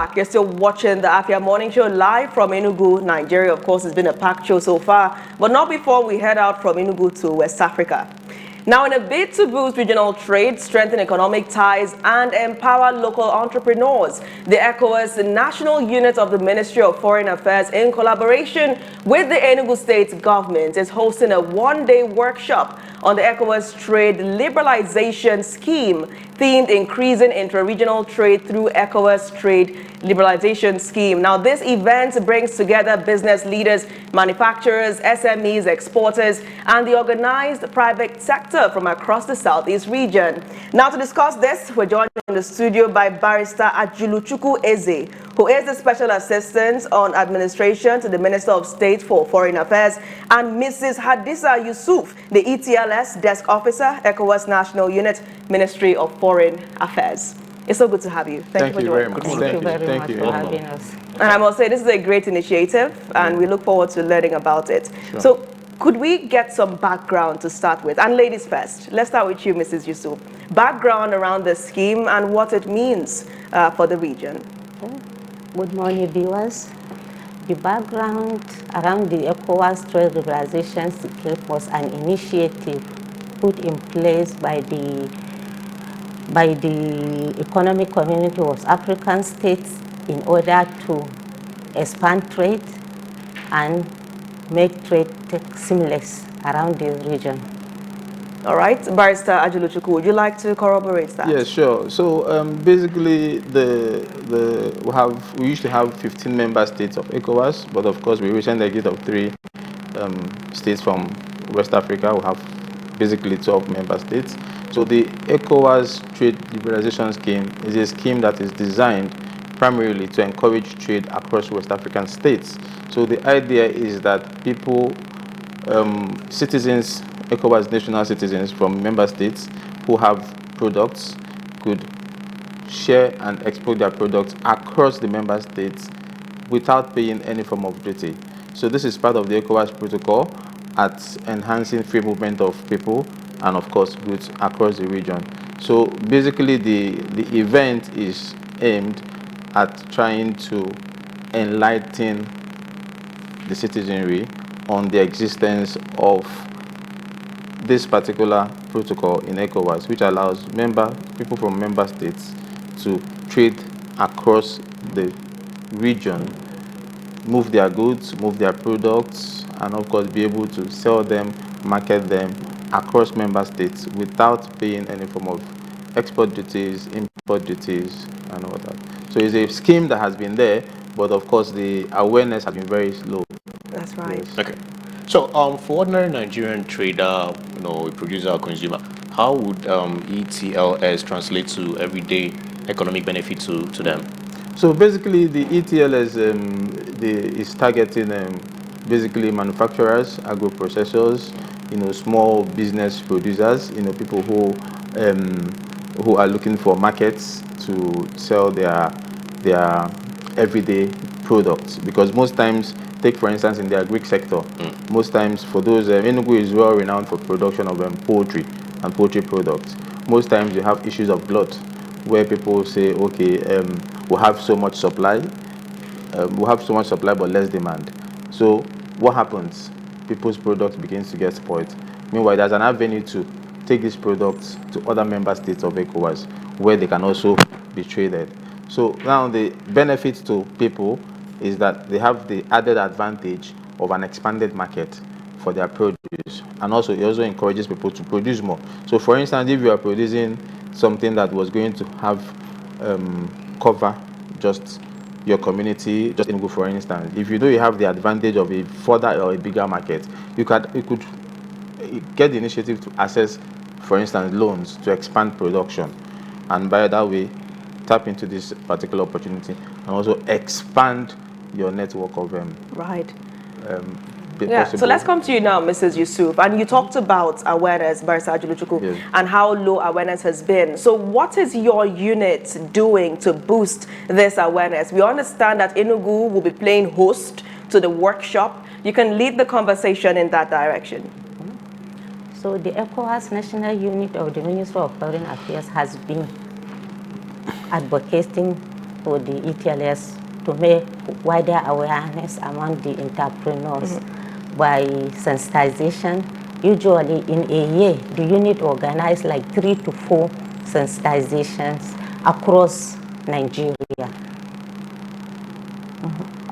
back. You're still watching the Afia Morning Show live from Enugu, Nigeria. Of course, it's been a packed show so far, but not before we head out from Enugu to West Africa. Now, in a bid to boost regional trade, strengthen economic ties, and empower local entrepreneurs, the ECOWAS National Unit of the Ministry of Foreign Affairs, in collaboration with the Enugu State Government, is hosting a one-day workshop on the ECOWAS Trade Liberalization Scheme, themed Increasing Intra-Regional Trade through ECOWAS Trade Liberalization Scheme. Now, this event brings together business leaders, manufacturers, SMEs, exporters, and the organized private sector from across the Southeast region. Now, to discuss this, we're joined in the studio by Barrister Ajuluchukwu Eze, who is the Special Assistant on Administration to the Minister of State for Foreign Affairs, and Mrs. Hadissa Yusuf, the ETLS Desk Officer, ECOWAS National Unit, Ministry of Foreign Affairs. It's so good to have you. Thank you for joining us. Thank you very much for having us. And I must say, this is a great initiative, and we look forward to learning about it. Sure. So, could we get some background to start with? And ladies first. Let's start with you, Mrs. Yusuf. Background around the scheme and what it means for the region. Good morning, viewers. The background around the ECOWAS Trade Liberalization Scheme was an initiative put in place by the Economic Community of African States in order to expand trade and make trade seamless around the region. All right, Barrister Ajuluchukwu, would you like to corroborate that? Yeah, sure. So basically, we used to have 15 member states of ECOWAS, but of course we recently get of 3 states from West Africa. We have basically 12 member states. So the ECOWAS Trade Liberalization Scheme is a scheme that is designed primarily to encourage trade across West African states. So the idea is that people, citizens, ECOWAS national citizens from member states who have products could share and export their products across the member states without paying any form of duty. So this is part of the ECOWAS protocol at enhancing free movement of people and of course goods across the region. So basically the event is aimed at trying to enlighten the citizenry on the existence of this particular protocol in ECOWAS, which allows people from member states to trade across the region, move their goods, move their products, and of course be able to sell them, market them across member states without paying any form of export duties, import duties, and all that. So it's a scheme that has been there, but of course the awareness has been very slow. That's right. Yes. Okay. So for ordinary Nigerian trader, a producer or consumer, how would ETLS translate to everyday economic benefit to them? So basically the ETLS is targeting basically manufacturers, agro-processors, small business producers, people who are looking for markets to sell their everyday products. Because most times, take for instance in the agri sector, most times for those, Enugu is well renowned for production of poultry and poultry products. Most times you have issues of glut, where people say, okay, we have so much supply, but less demand. So what happens? People's products begins to get spoiled. Meanwhile, there's an avenue to take these products to other member states of ECOWAS where they can also be traded. So now the benefit to people is that they have the added advantage of an expanded market for their produce, and also it also encourages people to produce more. So for instance, if you are producing something that was going to have cover just your community, just Enugu for instance, if you know you have the advantage of a further or a bigger market, you could get the initiative to access, for instance, loans to expand production, and by that way tap into this particular opportunity and also expand your network of right. Yeah, so let's come to you now, Mrs. Yusuf. And you talked about awareness, Barrister Ajuluchukwu, yes, and how low awareness has been. So what is your unit doing to boost this awareness? We understand that Enugu will be playing host to the workshop. You can lead the conversation in that direction. So the ECOWAS National Unit of the Ministry of Foreign Affairs has been advocating for the ETLS to make wider awareness among the entrepreneurs by sensitization. Usually in a year, the unit organizes like 3 to 4 sensitizations across Nigeria.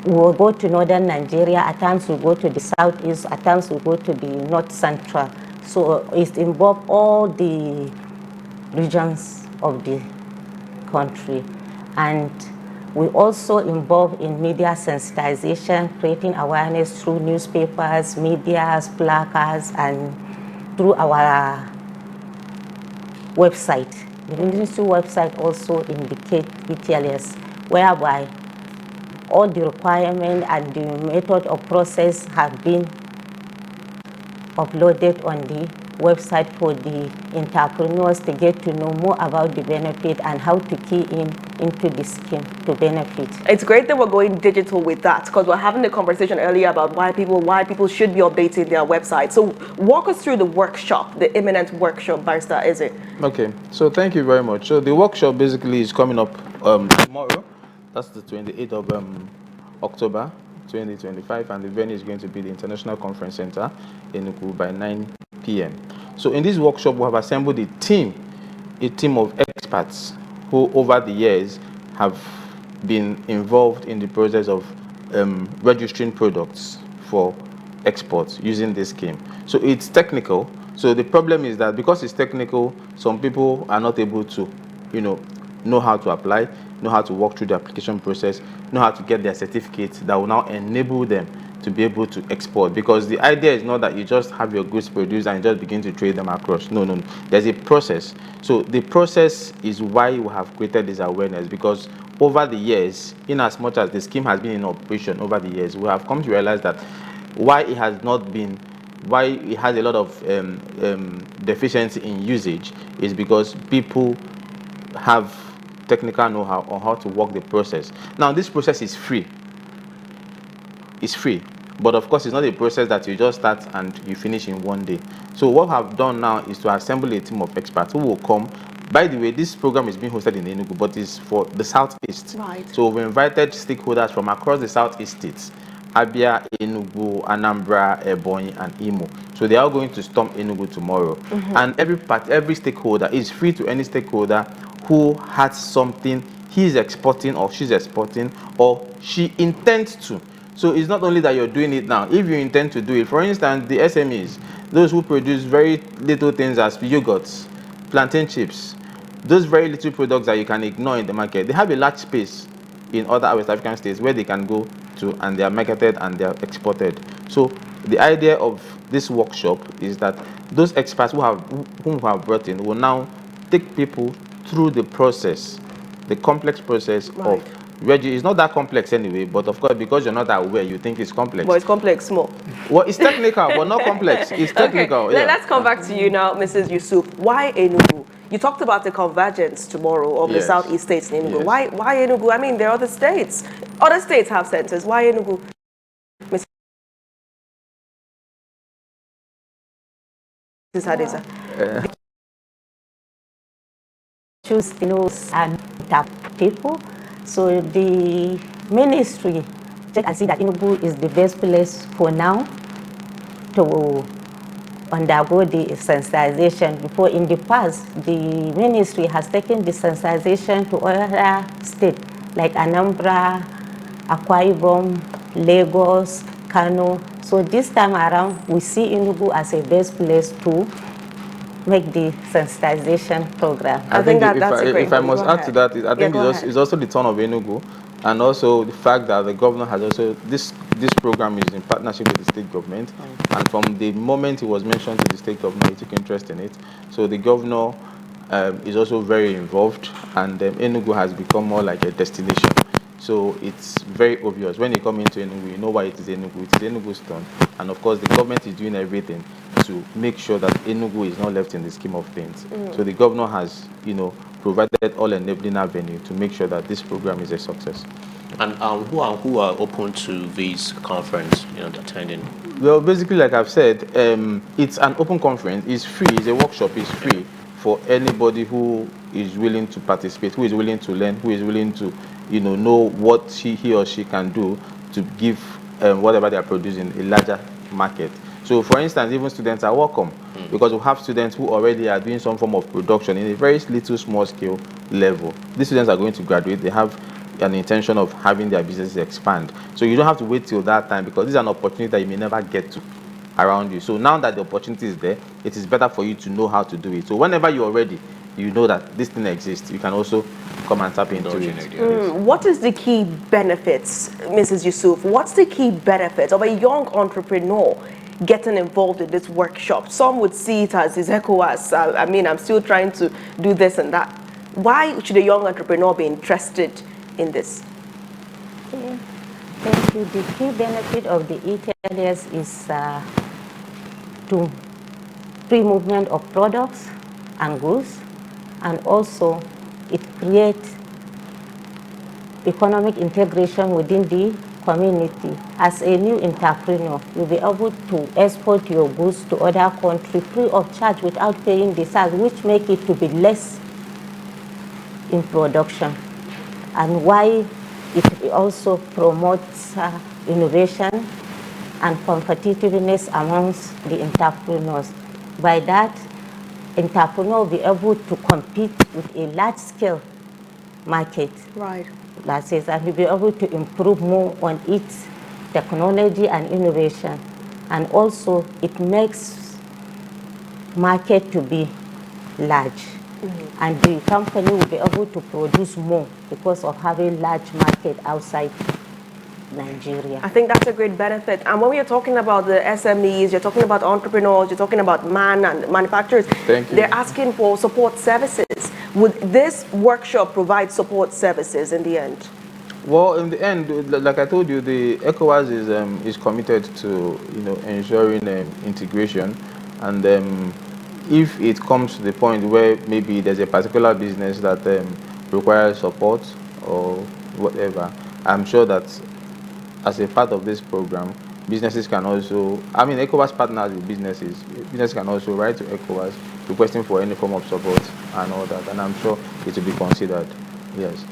We will go to northern Nigeria, at times we go to the southeast, at times we go to the north central. So it involves all the regions of the country. And we also involve in media sensitization, creating awareness through newspapers, medias, placards, and through our website. The ministry website also indicates ETLS, whereby all the requirements and the method of process have been uploaded on the website for the entrepreneurs to get to know more about the benefit and how to key into the scheme to benefit. It's great that we're going digital with that, because we're having a conversation earlier about why people should be updating their website. So walk us through the workshop, the imminent workshop, Barrister Eze. Okay, so thank you very much. So the workshop basically is coming up tomorrow. That's the 28th of October 2025, and the venue is going to be the International Conference Center in Enugu by 9 p.m. So in this workshop, we have assembled a team of experts who over the years have been involved in the process of registering products for exports using this scheme. So it's technical. So the problem is that because it's technical, some people are not able to, know how to apply, know how to walk through the application process, know how to get their certificates that will now enable them to be able to export. Because the idea is not that you just have your goods produced and you just begin to trade them across. No. There's a process. So the process is why we have created this awareness, because over the years, in as much as the scheme has been in operation over the years, we have come to realize that why it has a lot of deficiency in usage is because people have technical know-how on how to work the process. Now, this process is free. It's free. But of course, it's not a process that you just start and you finish in one day. So what I've done now is to assemble a team of experts who will come. By the way, this program is being hosted in Enugu, but it's for the Southeast. Right. So we've invited stakeholders from across the Southeast states: Abia, Enugu, Anambra, Ebonyi, and Imo. So they are going to storm Enugu tomorrow. And every stakeholder is free to any stakeholder who has something he's exporting or she's exporting or she intends to. So it's not only that you're doing it now. If you intend to do it, for instance, the SMEs, those who produce very little things as yogurts, plantain chips, those very little products that you can ignore in the market, they have a large space in other West African states where they can go to, and they are marketed and they are exported. So the idea of this workshop is that those experts whom we have brought in will now take people through the process, the complex process of Reggie. It's not that complex anyway, but of course, because you're not aware, you think it's complex. But it's complex more. Well, it's technical, but not complex. It's technical. Okay. Yeah. Let's come back to you now, Mrs. Yusuf. Why Enugu? You talked about the convergence tomorrow of the Southeast states in Enugu. Yes. Why Enugu? I mean, there are other states. Other states have centers. Why Enugu? Mrs. Hadeza. Choose and tap people. So the ministry check and see that Enugu is the best place for now to undergo the sensitization. Before in the past, the ministry has taken the sensitization to other states like Anambra, Akwa Ibom, Lagos, Kano. So this time around, we see Enugu as a best place to make the sensitization program. I think that's a great If I must add to that, I think it's also the turn of Enugu, and also the fact that the governor has also, this program is in partnership with the state government, and from the moment it was mentioned to the state governor, he took interest in it. So the governor is also very involved, and Enugu has become more like a destination. So it's very obvious. When you come into Enugu, you know why it is Enugu. It is Enugu's turn. And of course, the government is doing everything to make sure that Enugu is not left in the scheme of things. So the governor has, provided all enabling avenue to make sure that this program is a success. And who are open to this conference, attending? Well, basically, like I've said, it's an open conference. It's free. It's a workshop. It's free for anybody who is willing to participate, who is willing to learn, who is willing to know what he or she can do to give whatever they are producing a larger market. So, for instance, even students are welcome because we have students who already are doing some form of production in a very little, small scale level. These students are going to graduate. They have an intention of having their businesses expand. So you don't have to wait till that time because this is an opportunity that you may never get to around you. So now that the opportunity is there, it is better for you to know how to do it. So whenever you're ready, you know that this thing exists, you can also come and tap into it. What is the key benefits, Mrs. Yusuf? What's the key benefits of a young entrepreneur getting involved in this workshop? Some would see it as ECOWAS. I mean, I'm still trying to do this and that. Why should a young entrepreneur be interested in this? Thank you. The key benefit of the ETLS is to free movement of products and goods, and also it creates economic integration within the community. As a new entrepreneur, you'll be able to export your goods to other countries free of charge without paying the tax, which make it to be less in production. And why it also promotes innovation and competitiveness amongst the entrepreneurs. By that, entrepreneurs will be able to compete with a large-scale market. Right. That is, and will be able to improve more on its technology and innovation. And also, it makes market to be large. And the company will be able to produce more because of having large market outside Nigeria. I think that's a great benefit. And when we are talking about the SMEs, you're talking about entrepreneurs, you're talking about manufacturers. Thank you. They're asking for support services. Would this workshop provide support services in the end? Well, in the end, like I told you, the ECOWAS is committed to ensuring integration, and if it comes to the point where maybe there's a particular business that requires support or whatever, I'm sure that as a part of this program, businesses can also, ECOWAS partners with businesses. Businesses can also write to ECOWAS requesting for any form of support and all that, and I'm sure it will be considered, yes.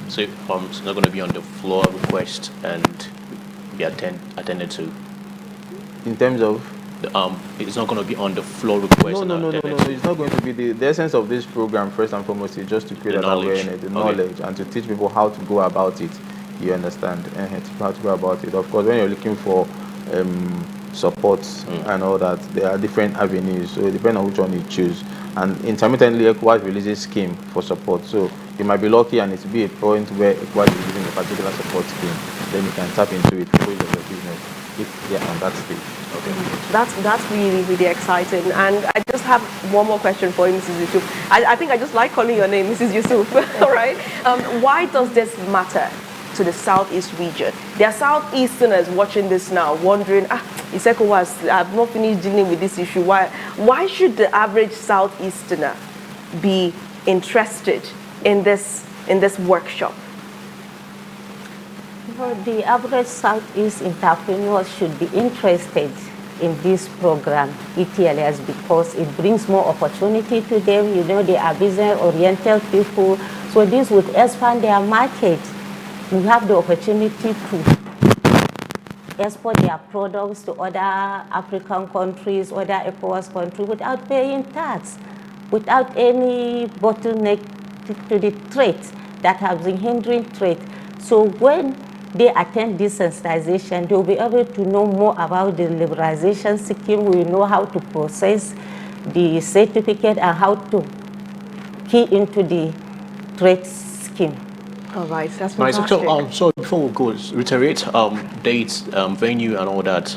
So it's not going to be on the floor request and be attended to? In terms of? It's not going to be on the floor request. No. It's not going to be the essence of this program. First and foremost, is just to create awareness, the knowledge, and to teach people how to go about it. You understand? How to go about it. Of course, when you're looking for support and all that, there are different avenues. So it depends on which one you choose. And intermittently, ECOWAS releases a scheme for support. So you might be lucky, and it will be a point where ECOWAS is using a particular support scheme. Then you can tap into it for your business if they're on that stage. Okay. That's really, really exciting. And I just have one more question for you, Mrs. Yusuf. I think I just like calling your name, Mrs. Yusuf. All right. Why does this matter to the Southeast region? There are Southeasterners watching this now, wondering, it's ECOWAS, I've not finished dealing with this issue. Why should the average Southeasterner be interested in this workshop? Well, the average Southeast entrepreneurs should be interested in this program, ETLS, because it brings more opportunity to them. They are business-oriented people, so this would expand their market. We have the opportunity to export their products to other African countries, other ECOWAS countries without paying tax, without any bottleneck to the trade that has been hindering trade. So when they attend this sensitization, they'll be able to know more about the liberalization scheme. We know how to process the certificate and how to key into the trade scheme. All right, that's fantastic. fantastic. So before we go, reiterate dates, venue, and all that.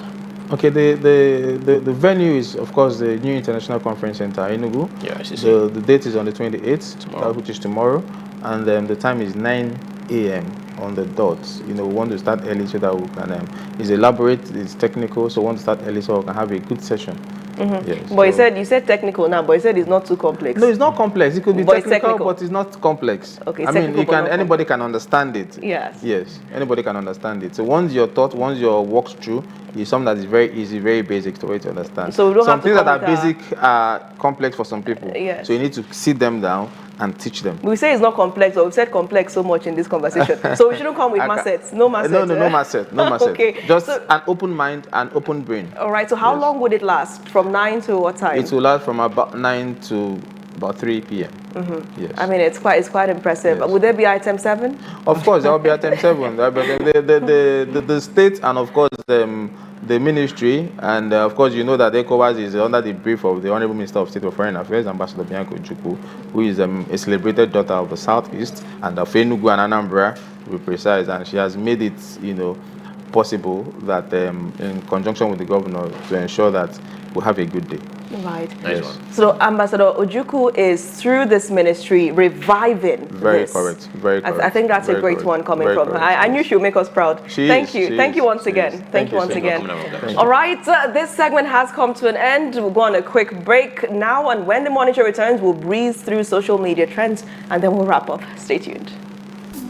Okay, the venue is, of course, the new International Conference Center, Enugu. Yeah, the date is on the 28th, which is tomorrow, and the time is 9 a.m. on the dot. We want to start early so that we can, it's elaborate, it's technical, so we want to start early so we can have a good session. Yes, but you said technical now, but you said it's not too complex. No, it's not complex. It could be technical, but it's not complex. Okay, anybody can understand it. Yes. Yes, anybody can understand it. So once you're taught, once you're walked through, it's something that is very easy, very basic to understand. So we don't some have to things that are basic are complex for some people. Yes. So you need to sit them down, and teach them. We say it's not complex, or we've said complex so much in this conversation. So we shouldn't come with massets. No massets. No massets. No massets. Okay. Just so, an open mind and open brain. all right. So how Yes. long would it last? From 9 to what time? It will last from about 9 to about 3 p.m. Yes. I mean, it's quite impressive. Yes. Would there be item 7? Of course, there will be item 7. The state and of course the ministry, and of course you know that ECOWAS is under the brief of the Honorable Minister of State for Foreign Affairs, Ambassador Bianca Ojukwu, who is a celebrated daughter of the Southeast and of Enugu and Anambra, to be precise, and she has made it, possible that in conjunction with the governor to ensure that we have a good day. Right. Nice Yes. one. So Ambassador Ojukwu is through this ministry reviving Very this. correct. Very correct. I think that's Very a great correct. one coming Very from her. correct. I knew she would make us proud. Thank you. Thank you once again. Thank you once again. All right, this segment has come to an end. We'll go on a quick break now, and when the Morning Show returns, we'll breeze through social media trends, and then we'll wrap up. Stay tuned.